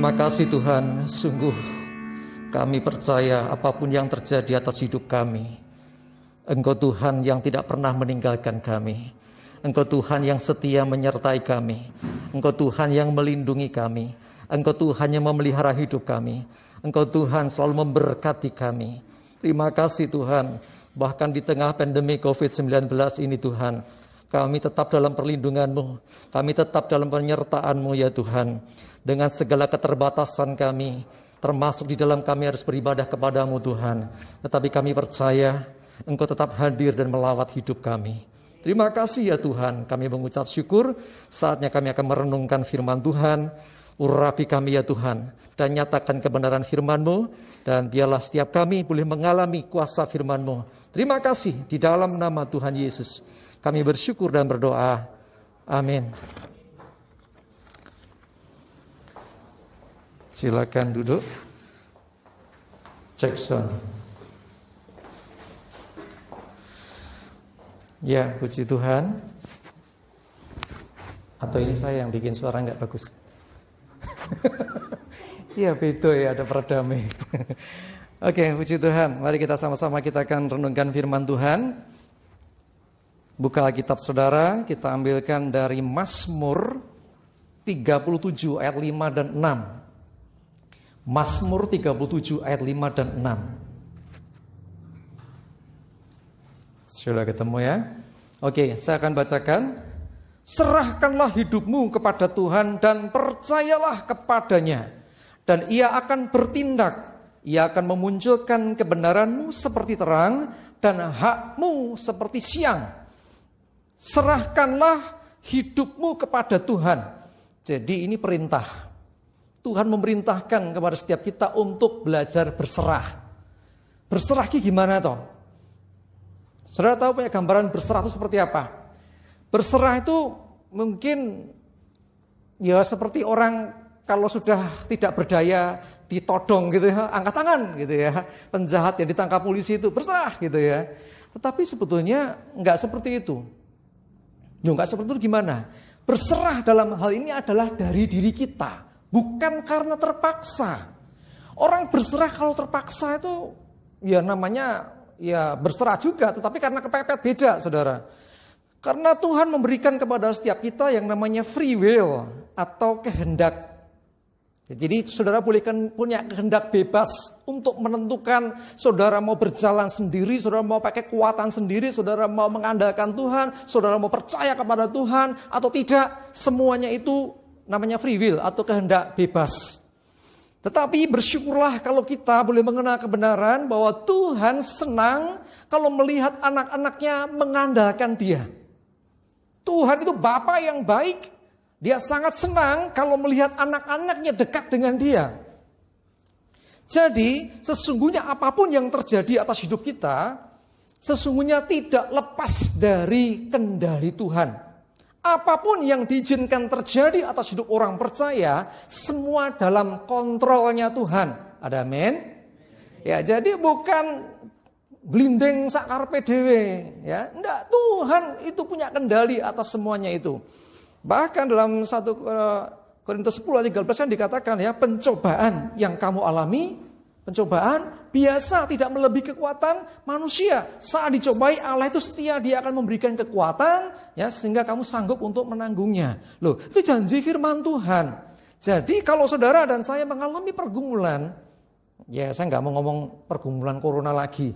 Terima kasih Tuhan, sungguh kami percaya apapun yang terjadi atas hidup kami, Engkau Tuhan yang tidak pernah meninggalkan kami. Engkau Tuhan yang setia menyertai kami. Engkau Tuhan yang melindungi kami. Engkau Tuhan yang memelihara hidup kami. Engkau Tuhan selalu memberkati kami. Terima kasih Tuhan, bahkan di tengah pandemi COVID-19 ini Tuhan, kami tetap dalam perlindungan-Mu. Kami tetap dalam penyertaan-Mu ya Tuhan. Dengan segala keterbatasan kami, termasuk di dalam kami harus beribadah kepada-Mu Tuhan. Tetapi kami percaya Engkau tetap hadir dan melawat hidup kami. Terima kasih ya Tuhan, kami mengucap syukur. Saatnya kami akan merenungkan firman Tuhan. Urapi kami ya Tuhan, dan nyatakan kebenaran firman-Mu. Dan biarlah setiap kami boleh mengalami kuasa firman-Mu. Terima kasih di dalam nama Tuhan Yesus. Kami bersyukur dan berdoa. Amin. Silakan duduk. Jackson. Ya, puji Tuhan. Atau ini saya yang bikin suara nggak bagus? Iya, beda ya, ada peredamnya. Oke, puji Tuhan. Mari kita sama-sama kita akan renungkan firman Tuhan. Buka Alkitab saudara, kita ambilkan dari Mazmur 37 ayat 5 dan 6. Mazmur 37 ayat 5 dan 6. Sudah ketemu ya? Oke, saya akan bacakan. Serahkanlah hidupmu kepada Tuhan dan percayalah kepadanya. Dan ia akan bertindak. Ia akan memunculkan kebenaranmu seperti terang dan hakmu seperti siang. Serahkanlah hidupmu kepada Tuhan. Jadi ini perintah. Tuhan memerintahkan kepada setiap kita untuk belajar berserah. Berserah gimana toh? Saudara tahu punya gambaran berserah itu seperti apa? Berserah itu mungkin ya seperti orang kalau sudah tidak berdaya ditodong gitu ya, angkat tangan gitu ya. Penjahat yang ditangkap polisi itu berserah gitu ya. Tetapi sebetulnya enggak seperti itu. Enggak seperti itu gimana? Berserah dalam hal ini adalah dari diri kita. Bukan karena terpaksa. Orang berserah kalau terpaksa itu ya namanya ya berserah juga, tetapi karena kepepet beda saudara. Karena Tuhan memberikan kepada setiap kita yang namanya free will atau kehendak. Jadi saudara boleh punya kehendak bebas untuk menentukan saudara mau berjalan sendiri, saudara mau pakai kekuatan sendiri, saudara mau mengandalkan Tuhan, saudara mau percaya kepada Tuhan atau tidak. Semuanya itu namanya free will atau kehendak bebas. Tetapi bersyukurlah kalau kita boleh mengenal kebenaran bahwa Tuhan senang kalau melihat anak-anaknya mengandalkan Dia. Tuhan itu Bapa yang baik. Dia sangat senang kalau melihat anak-anaknya dekat dengan Dia. Jadi sesungguhnya apapun yang terjadi atas hidup kita, sesungguhnya tidak lepas dari kendali Tuhan. Apapun yang diizinkan terjadi atas hidup orang percaya, semua dalam kontrolnya Tuhan. Ada amin? Ya, jadi bukan glinding sakarpe dewe, ya. Enggak, Tuhan itu punya kendali atas semuanya itu. Bahkan dalam 1 Korintus 10 ayat 13 kan dikatakan ya, pencobaan yang kamu alami, pencobaan biasa tidak melebihi kekuatan manusia. Saat dicobai Allah itu setia, Dia akan memberikan kekuatan ya sehingga kamu sanggup untuk menanggungnya. Loh, itu janji firman Tuhan. Jadi kalau saudara dan saya mengalami pergumulan, ya saya nggak mau ngomong pergumulan corona lagi.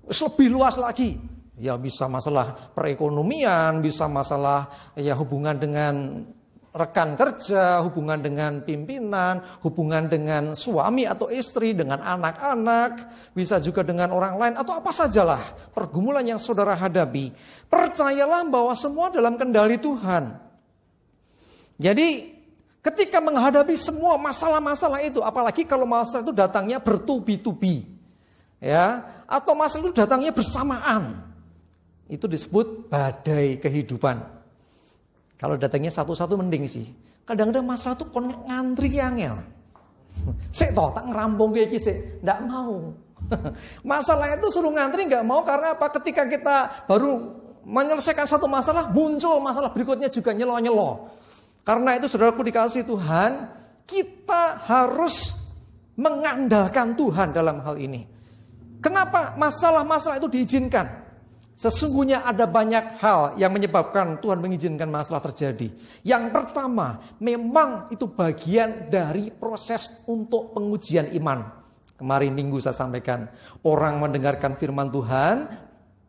Lebih luas lagi. Ya bisa masalah perekonomian, bisa masalah ya hubungan dengan rekan kerja, hubungan dengan pimpinan, hubungan dengan suami atau istri, dengan anak-anak, bisa juga dengan orang lain, atau apa sajalah pergumulan yang saudara hadapi. Percayalah bahwa semua dalam kendali Tuhan. Jadi ketika menghadapi semua masalah-masalah itu, apalagi kalau masalah itu datangnya bertubi-tubi, ya, atau masalah itu datangnya bersamaan, itu disebut badai kehidupan. Kalau datangnya satu-satu mending sih. Kadang-kadang masalah tuh kon ngantri angel. Sik toh tak ngerampung kayak iki sik, ndak mau. Masalah itu suruh ngantri nggak mau karena apa? Ketika kita baru menyelesaikan satu masalah, muncul masalah berikutnya juga nyelo-nyelo. Karena itu saudaraku dikasih Tuhan, kita harus mengandalkan Tuhan dalam hal ini. Kenapa masalah-masalah itu diizinkan? Sesungguhnya ada banyak hal yang menyebabkan Tuhan mengizinkan masalah terjadi. Yang pertama, memang itu bagian dari proses untuk pengujian iman. Kemarin minggu saya sampaikan, orang mendengarkan firman Tuhan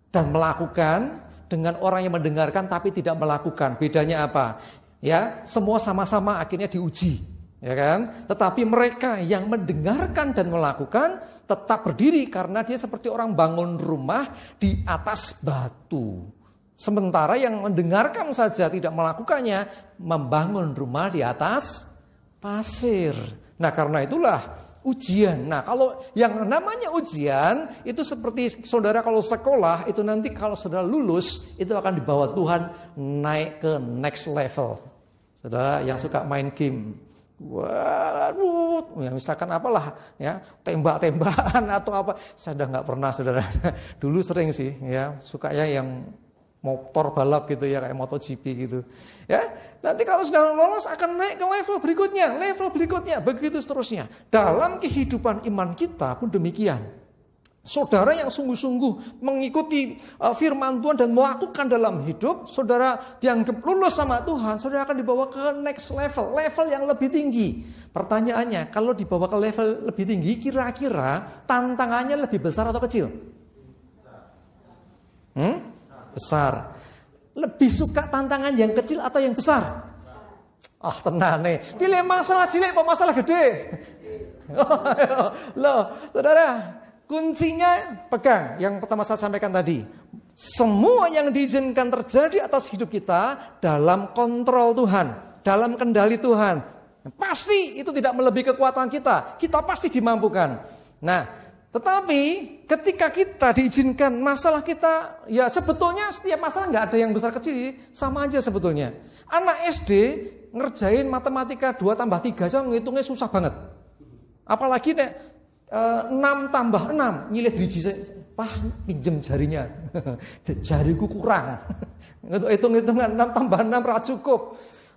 dan melakukan, dengan orang yang mendengarkan tapi tidak melakukan. Bedanya apa? Ya, semua sama-sama akhirnya diuji. Ya kan? Tetapi mereka yang mendengarkan dan melakukan tetap berdiri karena dia seperti orang bangun rumah di atas batu. Sementara yang mendengarkan saja tidak melakukannya, membangun rumah di atas pasir. Nah, karena itulah ujian. Nah, kalau yang namanya ujian itu seperti saudara kalau sekolah itu nanti kalau saudara lulus itu akan dibawa Tuhan naik ke next level. Saudara yang suka main game, waduh, ya misalkan apalah ya, tembak-tembakan atau apa, saya udah nggak pernah saudara. Dulu sering sih ya, sukanya yang motor balap gitu ya, kayak MotoGP gitu. Ya, nanti kalau sudah lolos akan naik ke level berikutnya, begitu seterusnya. Dalam kehidupan iman kita pun demikian. Saudara yang sungguh-sungguh mengikuti firman Tuhan dan melakukan dalam hidup, saudara dianggap lulus sama Tuhan, saudara akan dibawa ke next level, level yang lebih tinggi. Pertanyaannya, kalau dibawa ke level lebih tinggi, kira-kira tantangannya lebih besar atau kecil? Besar. Lebih suka tantangan yang kecil atau yang besar? Tenang nih, pilih masalah cilik apa masalah gede? Loh, saudara, kuncinya pegang yang pertama saya sampaikan tadi. Semua yang diizinkan terjadi atas hidup kita dalam kontrol Tuhan, dalam kendali Tuhan. Pasti itu tidak melebihi kekuatan kita. Kita pasti dimampukan. Nah, tetapi ketika kita diizinkan masalah kita, ya sebetulnya setiap masalah nggak ada yang besar kecil, sama aja sebetulnya. Anak SD ngerjain matematika 2 tambah 3 aja ngitungnya susah banget. Apalagi nek 6 tambah 6 nyilih driji, pinjem jarinya. Jariku kurang. Hitung-hitungan 6 tambah 6 ra cukup.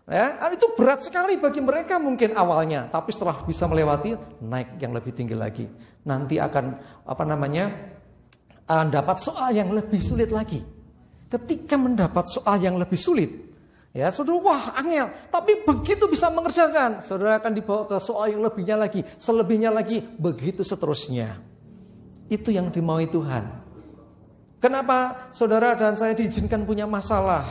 Ya, itu berat sekali bagi mereka mungkin awalnya, tapi setelah bisa melewati, naik yang lebih tinggi lagi. Nanti akan dapat soal yang lebih sulit lagi. Ketika mendapat soal yang lebih sulit, ya saudara, wah angel, tapi begitu bisa mengerjakan, saudara akan dibawa ke soal yang lebihnya lagi, selebihnya lagi, begitu seterusnya. Itu yang dimaui Tuhan. Kenapa saudara dan saya diizinkan punya masalah,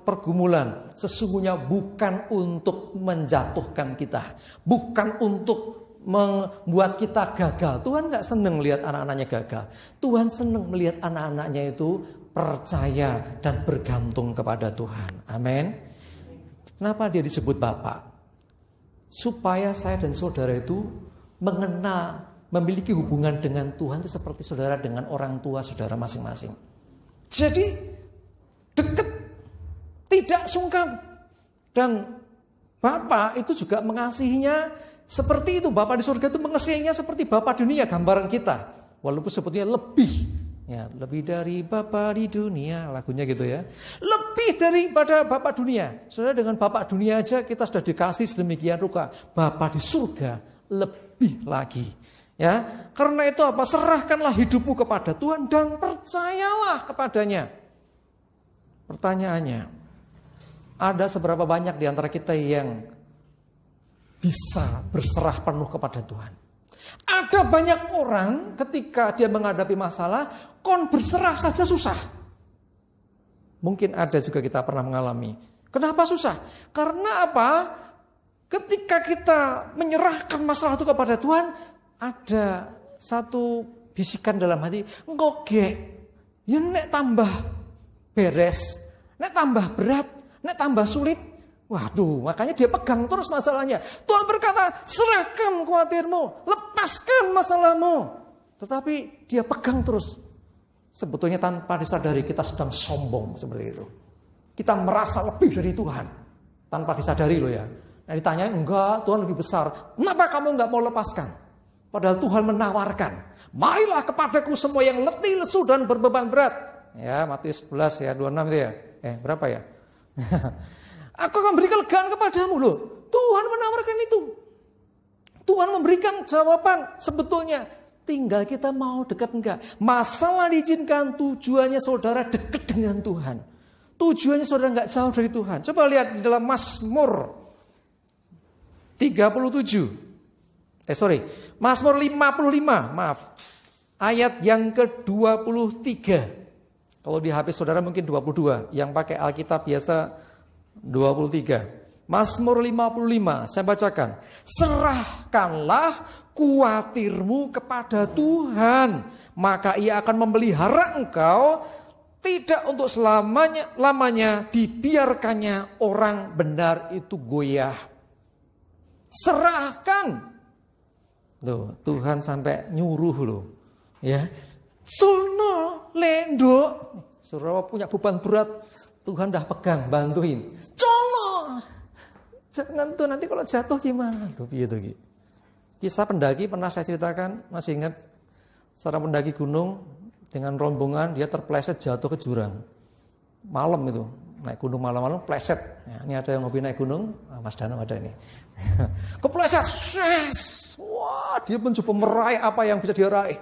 pergumulan? Sesungguhnya bukan untuk menjatuhkan kita, bukan untuk membuat kita gagal. Tuhan gak senang melihat anak-anaknya gagal. Tuhan senang melihat anak-anaknya itu percaya dan bergantung kepada Tuhan. Amin. Kenapa dia disebut Bapak? Supaya saya dan saudara itu mengenal, memiliki hubungan dengan Tuhan itu seperti saudara dengan orang tua saudara masing-masing. Jadi dekat, tidak sungkan. Dan Bapa itu juga mengasihinya seperti itu. Bapa di surga itu mengasihinya seperti Bapa dunia, gambaran kita. Walaupun sebetulnya lebih. Ya, lebih dari Bapa di dunia, lagunya gitu ya. Lebih daripada Bapa dunia. Saudara, dengan Bapa dunia aja kita sudah dikasih sedemikian rupa. Bapa di surga lebih lagi. Ya, karena itu apa? Serahkanlah hidupmu kepada Tuhan dan percayalah kepadanya. Pertanyaannya, ada seberapa banyak di antara kita yang bisa berserah penuh kepada Tuhan? Ada banyak orang ketika dia menghadapi masalah, berserah saja susah. Mungkin ada juga kita pernah mengalami. Kenapa susah? Karena apa? Ketika kita menyerahkan masalah itu kepada Tuhan, ada satu bisikan dalam hati, ngogek, ya nek tambah beres, nek tambah berat, nek tambah sulit. Waduh, makanya dia pegang terus masalahnya. Tuhan berkata, serahkan khawatirmu, lepaskan masalahmu. Tetapi dia pegang terus. Sebetulnya tanpa disadari kita sedang sombong seperti itu. Kita merasa lebih dari Tuhan. Tanpa disadari loh ya. Nah ditanyain, enggak, Tuhan lebih besar. Kenapa kamu enggak mau lepaskan? Padahal Tuhan menawarkan. Marilah kepadaku semua yang letih, lesu dan berbeban berat. Ya, Matius 11 ya, 26 itu ya. Berapa ya? Aku akan beri kelegaan kepadamu loh. Tuhan menawarkan itu. Tuhan memberikan jawaban sebetulnya. Tinggal kita mau dekat enggak. Masalah diizinkan, tujuannya saudara dekat dengan Tuhan. Tujuannya saudara enggak jauh dari Tuhan. Coba lihat di dalam Mazmur 37. Mazmur 55, maaf. Ayat yang ke-23. Kalau di HP saudara mungkin 22. Yang pakai Alkitab biasa 23. Mazmur 55, saya bacakan. Serahkanlah kuatirmu kepada Tuhan, maka Ia akan memelihara engkau. Tidak untuk lamanya dibiarkannya orang benar itu goyah. Serahkan. Loh, Tuhan sampai nyuruh loh. Ya. Sulno lendo. Saudara punya beban berat, Tuhan dah pegang, bantuin. Colo. Jangan tuh nanti kalau jatuh gimana? Tuh piye tuh, Kisah pendaki pernah saya ceritakan, masih ingat? Seorang pendaki gunung dengan rombongan, dia terpleset jatuh ke jurang. Malam itu, naik gunung malam-malam pleset. Ya, ini ada yang hobi naik gunung, Mas Danau ada ini. Kepleset, wah dia mencoba meraih apa yang bisa dia raih.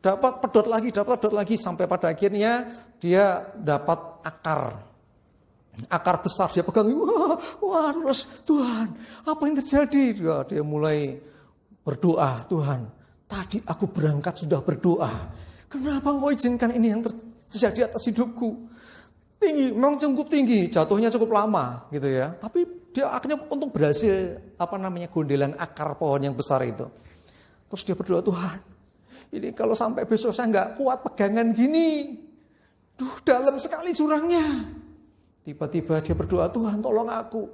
Dapat pedot lagi, sampai pada akhirnya dia dapat akar besar, dia pegang, wah terus Tuhan, apa yang terjadi? Dia mulai berdoa, Tuhan, tadi aku berangkat sudah berdoa, kenapa Engkau izinkan ini yang terjadi atas hidupku? Tinggi, memang cukup tinggi, jatuhnya cukup lama gitu ya, tapi dia akhirnya untung berhasil gondelan akar pohon yang besar itu. Terus dia berdoa, Tuhan, ini kalau sampai besok saya nggak kuat pegangan gini, dalam sekali jurangnya. Tiba-tiba dia berdoa, Tuhan tolong aku.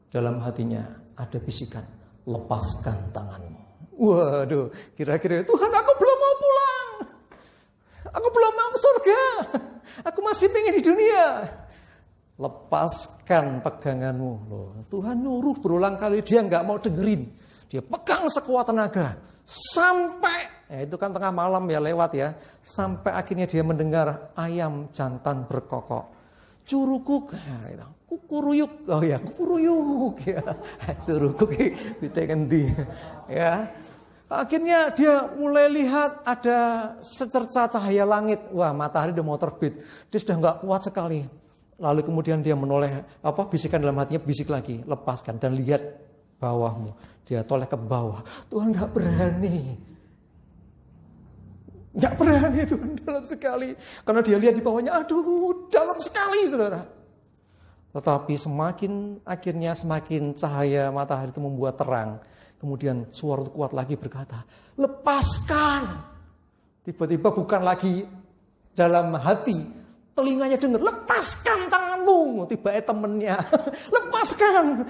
Dalam hatinya ada bisikan, lepaskan tanganmu. Waduh, kira-kira Tuhan aku belum mau pulang. Aku belum mau ke surga. Aku masih pengen di dunia. Lepaskan peganganmu. Loh, Tuhan nyuruh berulang kali, dia nggak mau dengerin. Dia pegang sekuat tenaga. Sampai, ya itu kan tengah malam ya lewat ya. Sampai akhirnya dia mendengar ayam jantan berkokok. Curuguk, kukuruyuk, kukuruyuk ya, curuguk ditekendi ya. Akhirnya dia mulai lihat ada secerca cahaya langit, wah matahari udah mau terbit, dia sudah nggak kuat sekali. Lalu kemudian dia menoleh, bisikan dalam hatinya, bisik lagi, lepaskan dan lihat bawahmu. Dia toleh ke bawah, Tuhan nggak berani. Nggak berani Tuhan, dalam sekali. Karena dia lihat di bawahnya, aduh dalam sekali saudara. Tetapi semakin cahaya matahari itu membuat terang. Kemudian suara itu kuat lagi berkata, lepaskan. Tiba-tiba bukan lagi dalam hati, telinganya dengar, lepaskan tanganmu. Tiba-tiba temennya, lepaskan.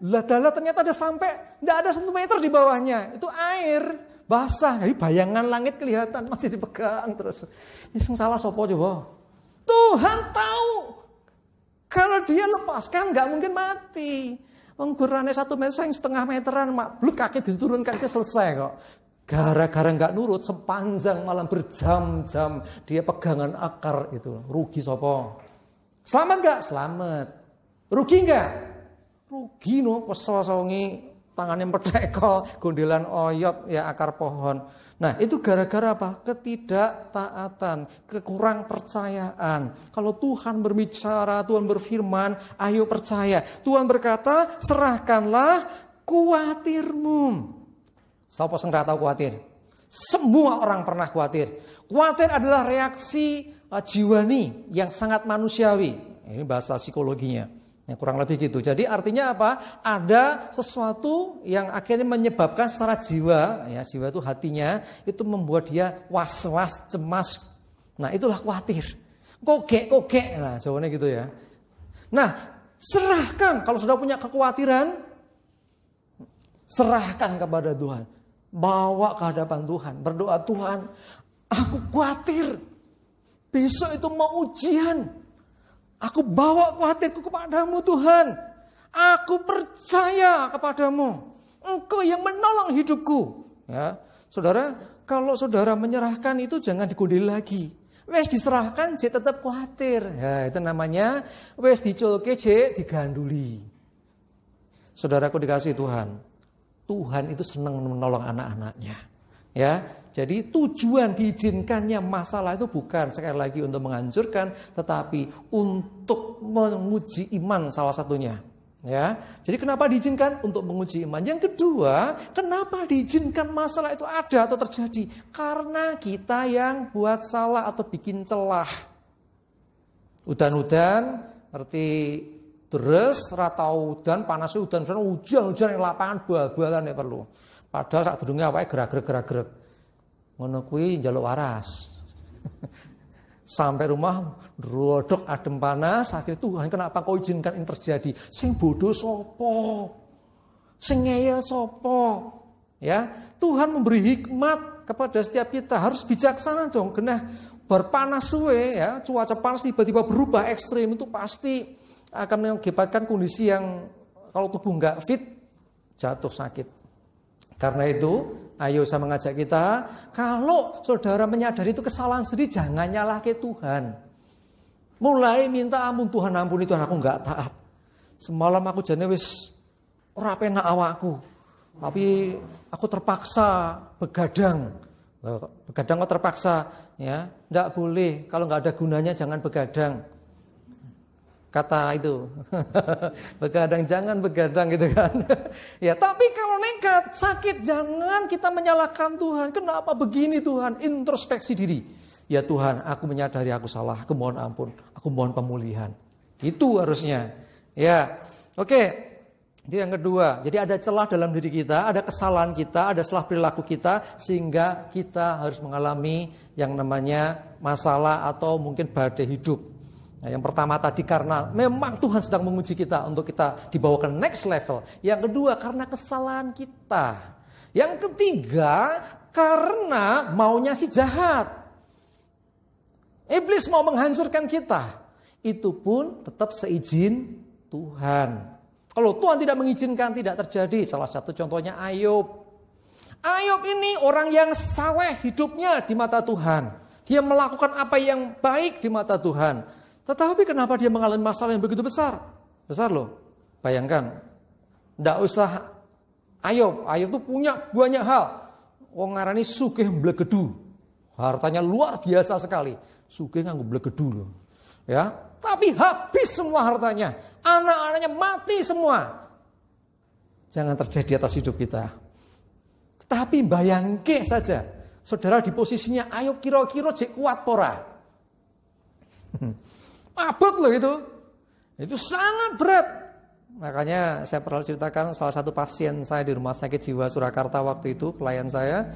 Ladala ternyata ada sampai, tidak ada 1 meter di bawahnya. Itu air. Basah, jadi bayangan langit kelihatan masih dipegang terus. Ini salah sopo coba. Tuhan tahu kalau dia lepaskan nggak mungkin mati. Ukurannya 1 meter, 1,5 meteran, bluk kaki diturunkan aja selesai kok. Gara-gara nggak nurut, sepanjang malam berjam-jam dia pegangan akar itu. Rugi sopo. Selamat nggak? Selamat. Rugi nggak? Rugi no, pesosongi. Tangannya merdeka, gondelan oyot, ya akar pohon. Nah itu gara-gara apa? Ketidaktaatan, kekurang percayaan. Kalau Tuhan berbicara, Tuhan berfirman, ayo percaya. Tuhan berkata, serahkanlah kuatirmu. Siapa yang tidak tahu kuatir? Semua orang pernah kuatir. Kuatir adalah reaksi jiwani yang sangat manusiawi. Ini bahasa psikologinya. Ya, kurang lebih gitu. Jadi artinya apa? Ada sesuatu yang akhirnya menyebabkan secara jiwa, ya jiwa itu hatinya itu membuat dia was-was, cemas. Nah itulah khawatir. Kogek. Nah jawabannya gitu ya. Nah serahkan, kalau sudah punya kekhawatiran, serahkan kepada Tuhan. Bawa ke hadapan Tuhan. Berdoa, Tuhan aku khawatir. Besok itu mau ujian. Aku bawa khawatirku kepadamu Tuhan. Aku percaya kepadamu. Engkau yang menolong hidupku. Ya, saudara, kalau saudara menyerahkan itu jangan digondeli lagi. Wes diserahkan, cek tetap khawatir. Ya, itu namanya wes diculke, cek diganduli. Saudaraku dikasih Tuhan. Tuhan itu senang menolong anak-anaknya. Ya, jadi tujuan diizinkannya masalah itu bukan sekali lagi untuk menghancurkan, tetapi untuk menguji iman salah satunya. Ya, jadi kenapa diizinkan? Untuk menguji iman. Yang kedua, kenapa diizinkan masalah itu ada atau terjadi? Karena kita yang buat salah atau bikin celah. Udan-udan, ngerti deres, ratau udan, panasnya udan, hujan yang lapangan bal-balan ya perlu. Padahal saat durungnya awake gerak-gerak. Ngono kuwi njaluk waras. Sampai rumah rodok adem panas, akhirnya Tuhan kenapa kau izinkan ini terjadi? Sing bodoh sopo? Sing ngeyel sopo? Ya, Tuhan memberi hikmat kepada setiap kita, harus bijaksana dong. Genah berpanas suwe ya, cuaca panas tiba-tiba berubah ekstrim itu pasti akan mengakibatkan kondisi yang kalau tubuh enggak fit jatuh sakit. Karena itu ayo saya mengajak kita, kalau saudara menyadari itu kesalahan sendiri, jangan nyalah ke Tuhan. Mulai minta ampun, Tuhan ampuni Tuhan, aku enggak taat. Semalam aku jane wis ora penak awakku. Tapi aku terpaksa begadang. Begadang kok terpaksa, ya. Enggak boleh, kalau enggak ada gunanya jangan begadang. Kata itu, begadang jangan begadang gitu kan. Ya, tapi kalau nekat, sakit, jangan kita menyalahkan Tuhan. Kenapa begini Tuhan? Introspeksi diri. Ya Tuhan, aku menyadari aku salah, aku mohon ampun, aku mohon pemulihan. Itu harusnya. Ya, oke. Itu yang kedua. Jadi ada celah dalam diri kita, ada kesalahan kita, ada salah perilaku kita, sehingga kita harus mengalami yang namanya masalah atau mungkin badai hidup. Nah, yang pertama tadi karena memang Tuhan sedang menguji kita untuk kita dibawa ke next level. Yang kedua karena kesalahan kita. Yang ketiga karena maunya si jahat. Iblis mau menghancurkan kita. Itu pun tetap seizin Tuhan. Kalau Tuhan tidak mengizinkan tidak terjadi. Salah satu contohnya Ayub. Ayub ini orang yang saleh hidupnya di mata Tuhan. Dia melakukan apa yang baik di mata Tuhan. Tetapi kenapa dia mengalami masalah yang begitu besar? Besar loh. Bayangkan. Tidak usah Ayub. Ayub itu punya banyak hal. Wong ngarani sugih mblegedu. Hartanya luar biasa sekali. Sugih nganggo mblegedu loh. Ya, tapi habis semua hartanya. Anak-anaknya mati semua. Jangan terjadi atas hidup kita. Tapi bayangke saja. Saudara di posisinya Ayub kira-kira jek kuat pora. Abot loh itu. Itu sangat berat. Makanya saya pernah ceritakan salah satu pasien saya di Rumah Sakit Jiwa Surakarta waktu itu, klien saya.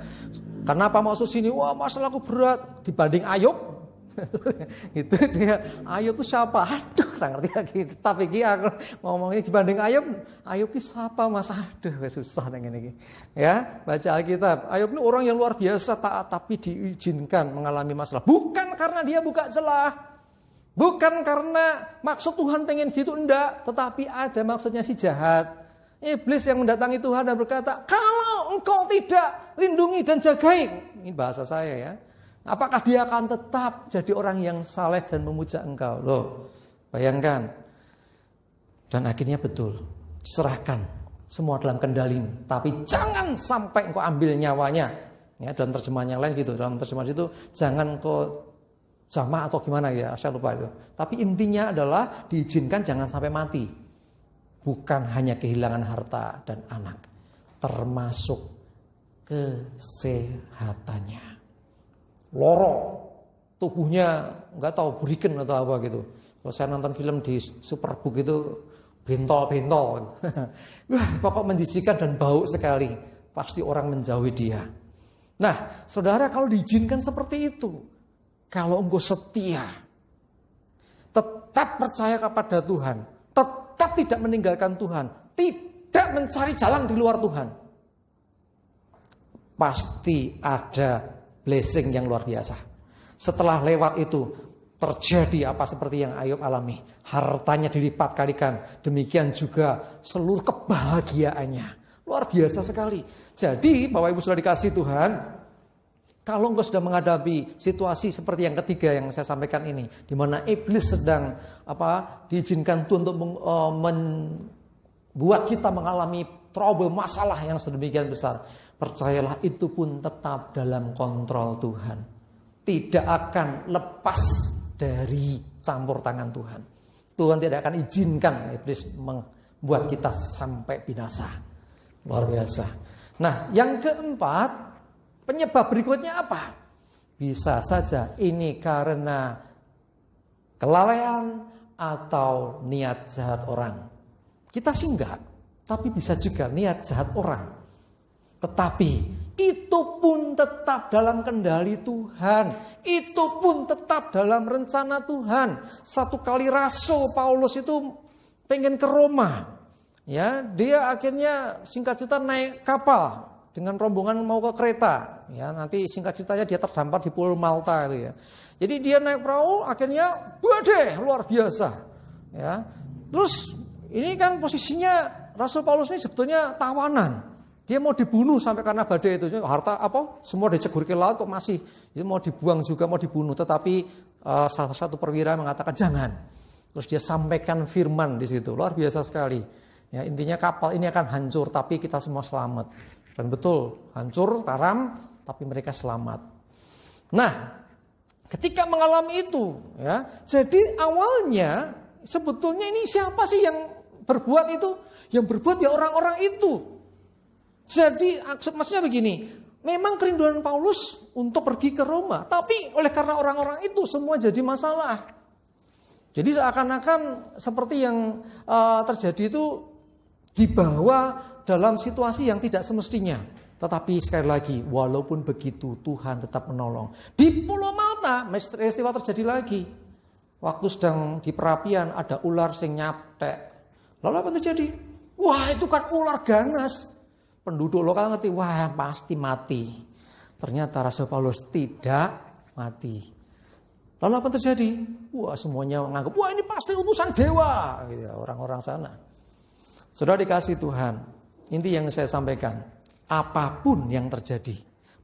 Kenapa masuk sini? Wah, masalahku berat dibanding Ayub. Itu dia, Ayub itu siapa? Aduh, nggak ngerti lagi. Tapi aku ngomongnya dibanding Ayub, Ayub itu siapa Mas? Aduh, susah dengan ini. Ya, baca Alkitab. Ayub ini orang yang luar biasa taat, tapi diizinkan mengalami masalah. Bukan karena dia buka celah. Bukan karena maksud Tuhan pengen gitu, enggak. Tetapi ada maksudnya si jahat. Iblis yang mendatangi Tuhan dan berkata, kalau engkau tidak lindungi dan jagai. Ini bahasa saya ya. Apakah dia akan tetap jadi orang yang saleh dan memuja engkau? Loh, bayangkan. Dan akhirnya betul. Serahkan semua dalam kendalimu. Tapi jangan sampai engkau ambil nyawanya. Ya, dalam terjemahan yang lain gitu. Dalam terjemahan itu, jangan engkau sama atau gimana ya, saya lupa itu. Tapi intinya adalah diizinkan jangan sampai mati. Bukan hanya kehilangan harta dan anak, termasuk kesehatannya. Loro, tubuhnya nggak tahu beriken atau apa gitu. Kalau saya nonton film di Superbook itu bentol-bentol. Wah, pokok menjijikan dan bau sekali. Pasti orang menjauhi dia. Nah, saudara kalau diizinkan seperti itu, kalau engkau setia, tetap percaya kepada Tuhan, tetap tidak meninggalkan Tuhan, tidak mencari jalan di luar Tuhan, pasti ada blessing yang luar biasa. Setelah lewat itu, terjadi apa seperti yang Ayub alami. Hartanya dilipat kalikan, demikian juga seluruh kebahagiaannya. Luar biasa sekali. Jadi, Bapak Ibu sudah dikasih Tuhan, kalau engkau sudah menghadapi situasi seperti yang ketiga yang saya sampaikan ini, di mana iblis sedang diizinkan Tuhan untuk membuat kita mengalami trouble, masalah yang sedemikian besar, percayalah itu pun tetap dalam kontrol Tuhan. Tidak akan lepas dari campur tangan Tuhan. Tuhan tidak akan izinkan iblis membuat kita sampai binasa. Luar biasa. Nah, yang keempat, penyebab berikutnya apa? Bisa saja ini karena kelalaian atau niat jahat orang. Kita sih enggak, tapi bisa juga niat jahat orang. Tetapi itu pun tetap dalam kendali Tuhan. Itu pun tetap dalam rencana Tuhan. Satu kali Rasul Paulus itu pengen ke Roma. Ya, dia akhirnya singkat cerita naik kapal dengan rombongan mau ke Kreta. Ya, nanti singkat ceritanya dia terdampar di Pulau Malta itu ya. Jadi dia naik perahu, akhirnya badai luar biasa. Ya, terus ini kan posisinya Rasul Paulus ini sebetulnya tawanan. Dia mau dibunuh sampai karena badai itu. Harta apa? Semua dicegur ke laut kok masih itu mau dibuang juga, mau dibunuh. Tetapi salah satu perwira mengatakan jangan. Terus dia sampaikan firman di situ. Luar biasa sekali. Ya, intinya kapal ini akan hancur, tapi kita semua selamat. Dan betul, hancur, karam, tapi mereka selamat. Nah, ketika mengalami itu, ya, jadi awalnya sebetulnya ini siapa sih yang berbuat itu? Yang berbuat ya orang-orang itu. Jadi maksudnya begini, memang kerinduan Paulus untuk pergi ke Roma, tapi oleh karena orang-orang itu semua jadi masalah. Jadi seakan-akan seperti yang terjadi itu dibawa dalam situasi yang tidak semestinya. Tetapi sekali lagi, walaupun begitu Tuhan tetap menolong. Di Pulau Malta, peristiwa terjadi lagi. Waktu sedang di perapian ada ular sing nyaptek. Lalu apa terjadi? Wah, itu kan ular ganas. Penduduk lokal ngerti, wah pasti mati. Ternyata Rasul Paulus tidak mati. Lalu apa terjadi? Wah, semuanya menganggap, wah ini pasti utusan dewa. Gitu, orang-orang sana. Sudah dikasih Tuhan. Inti yang saya sampaikan, apapun yang terjadi,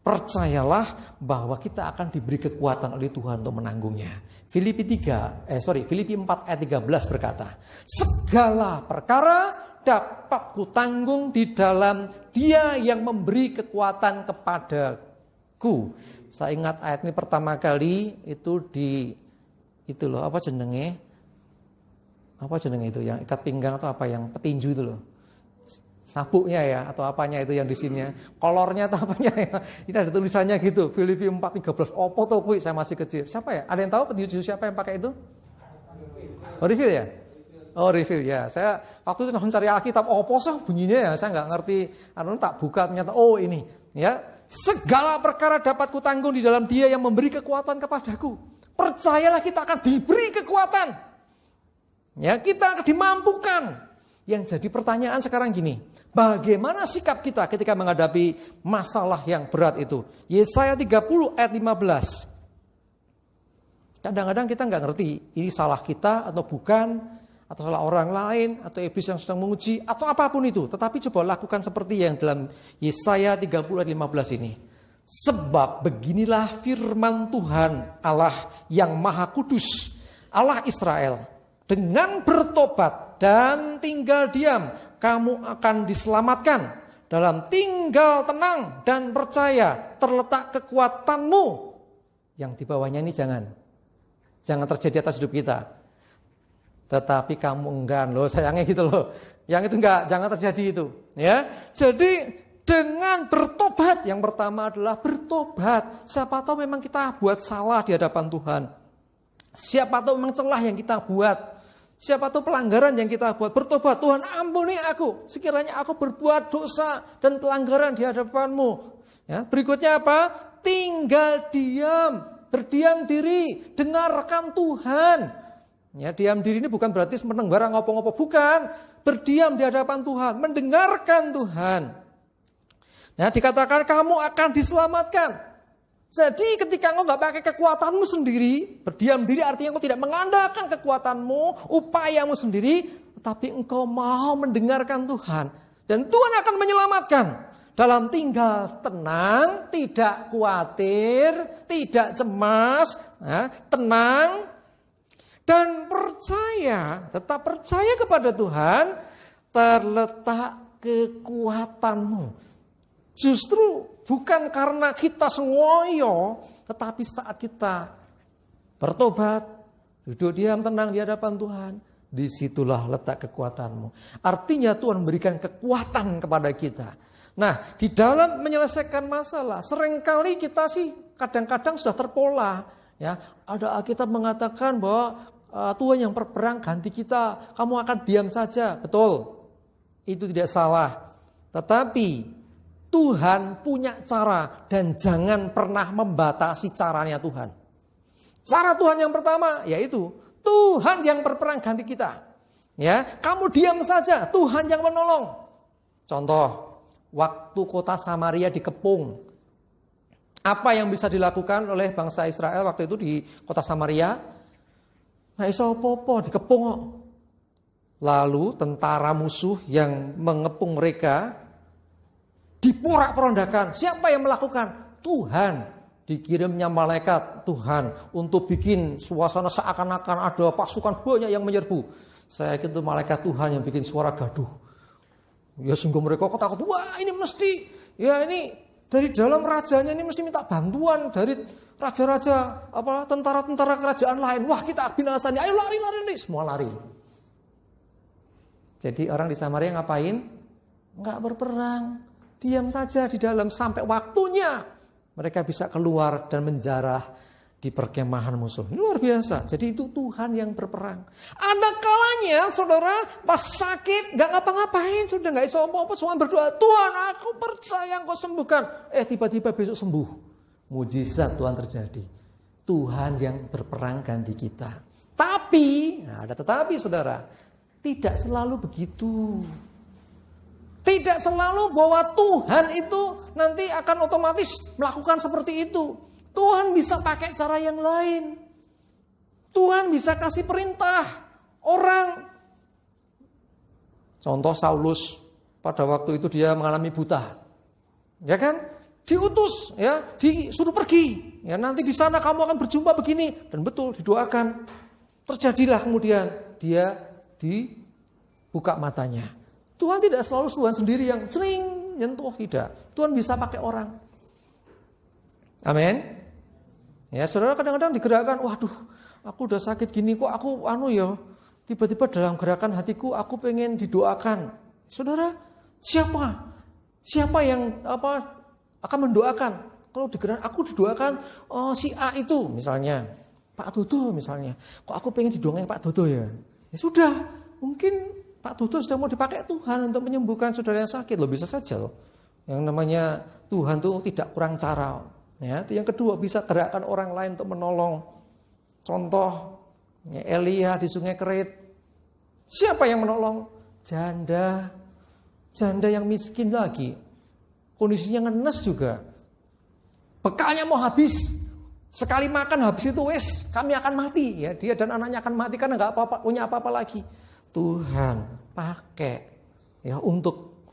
percayalah bahwa kita akan diberi kekuatan oleh Tuhan untuk menanggungnya. Filipi 4 ayat 13 berkata, segala perkara dapat kutanggung di dalam Dia yang memberi kekuatan kepadaku. Saya ingat ayat ini pertama kali itu apa jenenge itu yang ikat pinggang atau apa yang petinju itu loh. Sabuknya ya atau apanya itu yang di sini ya. Kolornya atau apanya ya. Ini ada tulisannya gitu. Filipi 4:13. Opo to kuwi saya masih kecil. Siapa ya? Ada yang tahu petinju siapa yang pakai itu? Oh, Reveal ya? Oh, Reveal ya. Saya waktu itu langsung cari Alkitab. Opo sih bunyinya ya? Saya nggak ngerti. Tak buka ternyata oh ini ya. Segala perkara dapat kutanggung di dalam Dia yang memberi kekuatan kepadaku. Percayalah kita akan diberi kekuatan. Ya, kita akan dimampukan. Yang jadi pertanyaan sekarang gini, bagaimana sikap kita ketika menghadapi masalah yang berat itu? Yesaya 30 ayat 15. Kadang-kadang kita nggak ngerti, ini salah kita atau bukan, atau salah orang lain, atau iblis yang sedang menguji, atau apapun itu. Tetapi coba lakukan seperti yang dalam Yesaya 30 ayat 15 ini. Sebab beginilah firman Tuhan Allah yang Maha Kudus, Allah Israel. Dengan bertobat dan tinggal diam, kamu akan diselamatkan. Dalam tinggal tenang dan percaya terletak kekuatanmu. Yang di bawahnya ini jangan terjadi atas hidup kita. Tetapi kamu enggan loh, sayangnya gitu loh. Yang itu enggak, jangan terjadi itu. Ya, jadi dengan bertobat, yang pertama adalah bertobat. Siapa tahu memang kita buat salah di hadapan Tuhan. Siapa tahu memang celah yang kita buat. Siapa tahu pelanggaran yang kita buat. Bertobat, Tuhan ampuni aku. Sekiranya aku berbuat dosa dan pelanggaran di hadapan-Mu. Ya, berikutnya apa? Tinggal diam. Berdiam diri. Dengarkan Tuhan. Ya, diam diri ini bukan berarti menenggara ngopo-ngopo. Bukan. Berdiam di hadapan Tuhan. Mendengarkan Tuhan. Nah, dikatakan kamu akan diselamatkan. Jadi ketika engkau gak pakai kekuatanmu sendiri, berdiam diri artinya engkau tidak mengandalkan kekuatanmu, upayamu sendiri, tetapi engkau mau mendengarkan Tuhan. Dan Tuhan akan menyelamatkan. Dalam tinggal tenang, tidak khawatir, tidak cemas, tenang, dan percaya, tetap percaya kepada Tuhan, terletak kekuatanmu. Justru bukan karena kita sengoyo, tetapi saat kita bertobat, duduk diam tenang di hadapan Tuhan, disitulah letak kekuatanmu. Artinya Tuhan memberikan kekuatan kepada kita. Nah, di dalam menyelesaikan masalah, seringkali kita sih kadang-kadang sudah terpola. Ya, ada Alkitab mengatakan bahwa Tuhan yang berperang ganti kita, kamu akan diam saja. Betul, itu tidak salah. Tetapi Tuhan punya cara dan jangan pernah membatasi caranya Tuhan. Cara Tuhan yang pertama yaitu Tuhan yang berperang ganti kita. Ya, kamu diam saja, Tuhan yang menolong. Contoh, waktu kota Samaria dikepung, apa yang bisa dilakukan oleh bangsa Israel waktu itu di kota Samaria? Nggak iso apa-apa, dikepung kok. Lalu tentara musuh yang mengepung mereka diporak-porandakan. Siapa yang melakukan? Tuhan. Dikirimnya malaikat Tuhan untuk bikin suasana seakan-akan ada pasukan banyak yang menyerbu. Saya yakin itu malaikat Tuhan yang bikin suara gaduh. Ya sehingga mereka takut, wah ini mesti, ya ini dari dalam rajanya ini mesti minta bantuan dari raja-raja, tentara-tentara kerajaan lain. Wah kita binasanya, ayo lari, semua lari. Jadi orang di Samaria ngapain? Enggak berperang, diam saja di dalam sampai waktunya mereka bisa keluar dan menjarah di perkemahan musuh. Luar biasa. Jadi itu Tuhan yang berperang. Ada kalanya saudara pas sakit gak ngapa-ngapain, sudah gak iso apa-apa, cuma berdoa, Tuhan aku percaya Engkau sembuhkan. Tiba-tiba besok sembuh. Mujizat Tuhan terjadi. Tuhan yang berperang ganti kita. Tapi, ada tetapi saudara, tidak selalu begitu. Tidak selalu bahwa Tuhan itu nanti akan otomatis melakukan seperti itu. Tuhan bisa pakai cara yang lain. Tuhan bisa kasih perintah orang. Contoh Saulus, pada waktu itu dia mengalami buta. Ya kan? Diutus, ya, disuruh pergi. Ya, nanti di sana kamu akan berjumpa begini. Dan betul, didoakan. Terjadilah kemudian dia dibuka matanya. Tuhan tidak selalu Tuhan sendiri yang sering nyentuh, tidak. Tuhan bisa pakai orang. Amin. Ya, saudara kadang-kadang digerakkan, waduh, aku udah sakit gini kok aku tiba-tiba dalam gerakan hatiku aku pengen didoakan. Saudara, siapa yang akan mendoakan? Kalau digerak aku didoakan, si A itu misalnya, Pak Dodo misalnya. Kok aku pengen didoain Pak Dodo ya? Ya sudah, mungkin Pak Dodo sudah mau dipakai Tuhan untuk menyembuhkan saudara yang sakit. Loh bisa saja loh. Yang namanya Tuhan tuh tidak kurang cara. Ya, yang kedua bisa gerakkan orang lain untuk menolong. Contoh Elia di Sungai Kerit. Siapa yang menolong? Janda yang miskin lagi. Kondisinya ngenes juga. Bekalnya mau habis. Sekali makan habis itu kami akan mati. Ya, dia dan anaknya akan mati karena nggak apa-apa, punya apa-apa lagi. Tuhan pakai ya untuk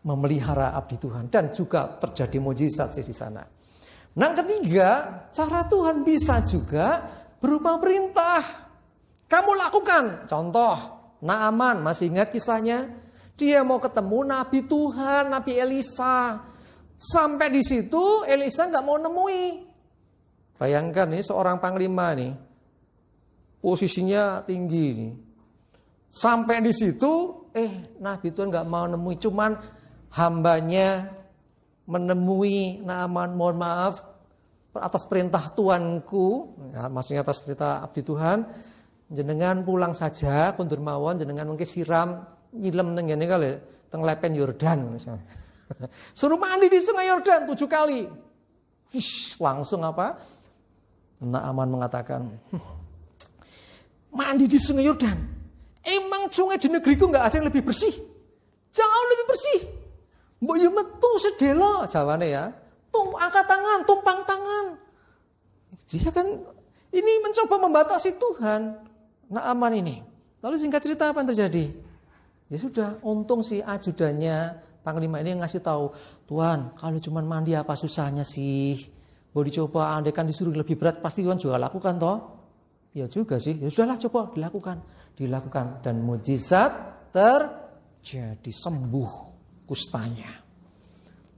memelihara abdi Tuhan dan juga terjadi mujizat di sana. Nah, ketiga, cara Tuhan bisa juga berupa perintah. Kamu lakukan. Contoh, Naaman, masih ingat kisahnya? Dia mau ketemu Nabi Tuhan, Nabi Elisa. Sampai di situ Elisa nggak mau nemui. Bayangkan nih seorang panglima nih, posisinya tinggi nih. Sampai di situ, Nabi Tuhan nggak mau nemui, cuman hambanya menemui Naaman, mohon maaf atas perintah Tuanku, ya, maksudnya atas perintah abdi Tuhan, jenengan pulang saja, kundur mawon, jenengan mungkin siram nyilem teng ngene kali, teng lepen Yordan misalnya. Suruh mandi di Sungai Yordan 7 kali. Langsung apa? Naaman mengatakan, mandi di Sungai Yordan. Emang sungai di negeriku nggak ada yang lebih bersih? Jauh lebih bersih. Mbok yo metu sedelo jawane ya. Angkat tangan, tumpang tangan. Dia kan ini mencoba membatasi Tuhan. Naaman ini. Lalu singkat cerita apa yang terjadi? Ya sudah, untung si ajudannya panglima ini ngasih tahu, Tuhan, kalau cuma mandi apa susahnya sih? Mau dicoba, andaikan disuruh lebih berat pasti Tuhan juga lakukan toh. Ya juga sih. Ya sudahlah, coba dilakukan dan mujizat terjadi, sembuh kustanya.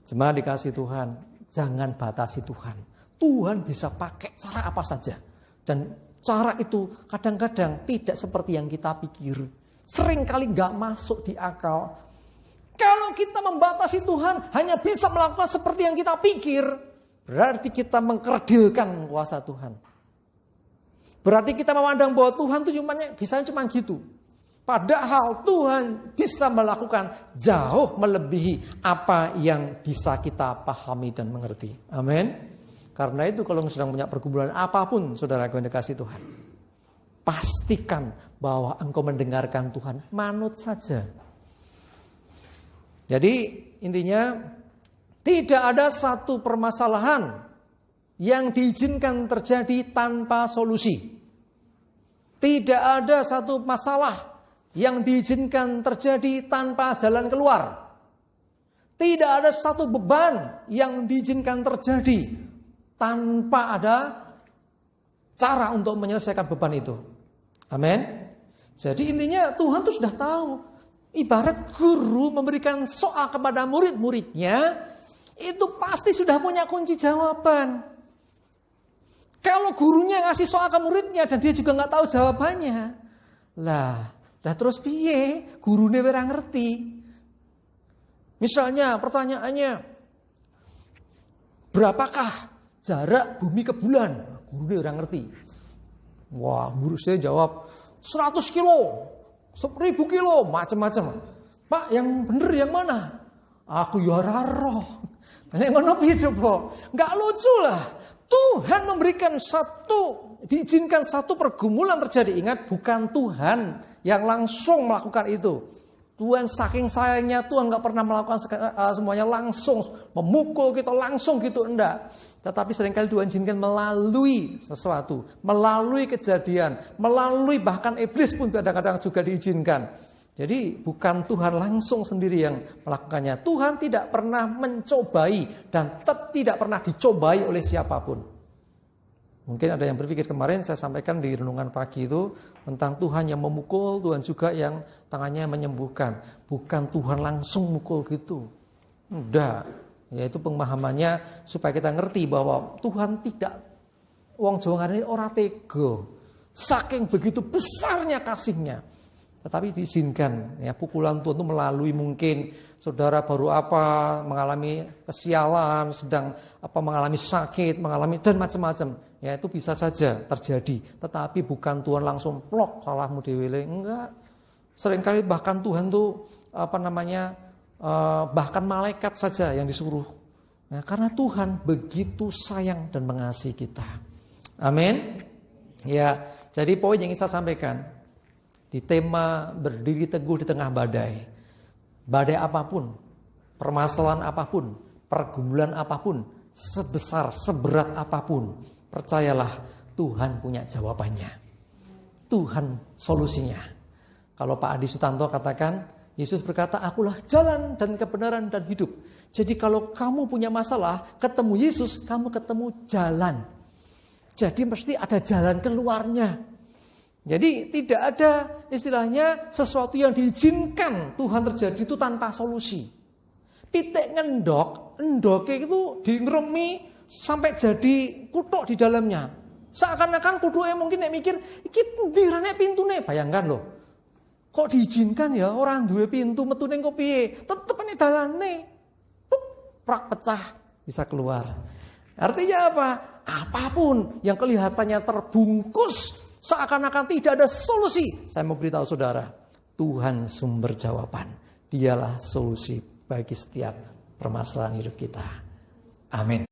Jemaat dikasih Tuhan, jangan batasi Tuhan. Tuhan bisa pakai cara apa saja. Dan cara itu kadang-kadang tidak seperti yang kita pikir. Seringkali gak masuk di akal. Kalau kita membatasi Tuhan hanya bisa melakukan seperti yang kita pikir, berarti kita mengkerdilkan kuasa Tuhan. Berarti kita memandang bahwa Tuhan itu bisanya cuma gitu. Padahal Tuhan bisa melakukan jauh melebihi apa yang bisa kita pahami dan mengerti. Amin. Karena itu kalau sedang punya pergumulan apapun, saudara yang dikasih Tuhan, pastikan bahwa engkau mendengarkan Tuhan, manut saja. Jadi intinya tidak ada satu permasalahan yang diizinkan terjadi tanpa solusi. Tidak ada satu masalah yang diizinkan terjadi tanpa jalan keluar. Tidak ada satu beban yang diizinkan terjadi tanpa ada cara untuk menyelesaikan beban itu. Amin. Jadi intinya Tuhan tuh sudah tahu. Ibarat guru memberikan soal kepada murid-muridnya, itu pasti sudah punya kunci jawaban. Kalau gurunya ngasih soal ke muridnya dan dia juga nggak tahu jawabannya, lah terus piye? Gurune ora ngerti. Misalnya pertanyaannya, berapakah jarak bumi ke bulan? Gurune ora ngerti. Wah, guru saya jawab 100 kilo, 1000 kilo, macam-macam. Pak, yang bener yang mana? Aku ya ora roh. Nek ngono piye coba? Enggak lucu lah. Tuhan memberikan diizinkan satu pergumulan terjadi. Ingat, bukan Tuhan yang langsung melakukan itu. Tuhan saking sayangnya Tuhan gak pernah melakukan semuanya langsung. Memukul kita langsung gitu, enggak. Tetapi seringkali Tuhan izinkan melalui sesuatu. Melalui kejadian. Melalui bahkan iblis pun kadang-kadang juga diizinkan. Jadi bukan Tuhan langsung sendiri yang melakukannya. Tuhan tidak pernah mencobai dan tidak pernah dicobai oleh siapapun. Mungkin ada yang berpikir, kemarin saya sampaikan di renungan pagi itu tentang Tuhan yang memukul, Tuhan juga yang tangannya menyembuhkan. Bukan Tuhan langsung mukul gitu. Enggak. Yaitu pemahamannya supaya kita ngerti bahwa Tuhan tidak, wong Jawa ini ora tega. Saking begitu besarnya kasihnya. Tetapi diizinkan ya, pukulan Tuhan itu melalui mungkin saudara baru mengalami kesialan, sedang mengalami sakit, mengalami dan macam-macam. Ya itu bisa saja terjadi. Tetapi bukan Tuhan langsung plok salahmu dhewe, enggak. Seringkali bahkan Tuhan tuh bahkan malaikat saja yang disuruh. Nah, karena Tuhan begitu sayang dan mengasihi kita. Amin. Ya, jadi poin yang ingin saya sampaikan di tema berdiri teguh di tengah badai. Badai apapun, permasalahan apapun, pergumulan apapun, sebesar, seberat apapun, percayalah Tuhan punya jawabannya. Tuhan solusinya. Kalau Pak Adi Sutanto katakan, Yesus berkata, akulah jalan dan kebenaran dan hidup. Jadi kalau kamu punya masalah, ketemu Yesus, kamu ketemu jalan. Jadi mesti ada jalan keluarnya. Jadi tidak ada istilahnya sesuatu yang diizinkan Tuhan terjadi itu tanpa solusi. Pitik endoknya itu dingremi sampai jadi kutuk di dalamnya. Seakan-akan kutuknya mungkin mikir, iki ndirane pintune, bayangkan loh. Kok diizinkan ya orang duwe pintu metune kok piye? Tetep ini dalane. Prak pecah bisa keluar. Artinya apa? Apapun yang kelihatannya terbungkus seakan-akan tidak ada solusi. Saya mau beritahu saudara, Tuhan sumber jawaban. Dialah solusi bagi setiap permasalahan hidup kita. Amin.